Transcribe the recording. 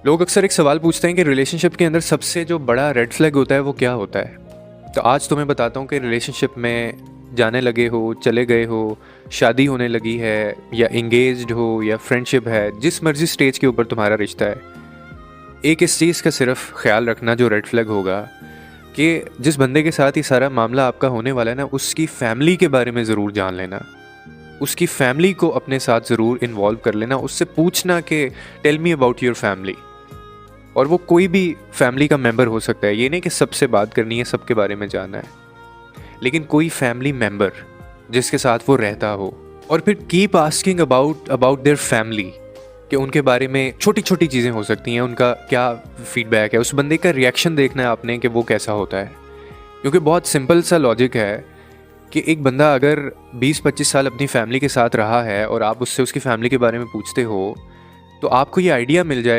लोग अक्सर एक सवाल पूछते हैं कि रिलेशनशिप के अंदर सबसे जो बड़ा रेड फ्लैग होता है वो क्या होता है। तो आज तुम्हें बताता हूँ कि रिलेशनशिप में जाने लगे हो, चले गए हो, शादी होने लगी है या इंगेज्ड हो या फ्रेंडशिप है, जिस मर्जी स्टेज के ऊपर तुम्हारा रिश्ता है, एक इस चीज़ का सिर्फ ख्याल रखना जो रेड फ्लैग होगा कि जिस बंदे के साथ ये सारा मामला आपका होने वाला है ना, उसकी फैमिली के बारे में ज़रूर जान लेना। उसकी फैमिली को अपने साथ ज़रूर इन्वॉल्व कर लेना, उससे पूछना कि tell me about your family. और वो कोई भी फैमिली का मेंबर हो सकता है, ये नहीं कि सबसे बात करनी है, सबके बारे में जानना है, लेकिन कोई फैमिली मेंबर जिसके साथ वो रहता हो। और फिर keep asking about about their family, कि उनके बारे में छोटी छोटी चीज़ें हो सकती हैं, उनका क्या फीडबैक है, उस बंदे का रिएक्शन देखना है आपने कि वो कैसा होता है। क्योंकि बहुत सिंपल सा लॉजिक है कि एक बंदा अगर 20-25 साल अपनी फैमिली के साथ रहा है और आप उससे उसकी फैमिली के बारे में पूछते हो, तो आपको ये आइडिया मिल जाए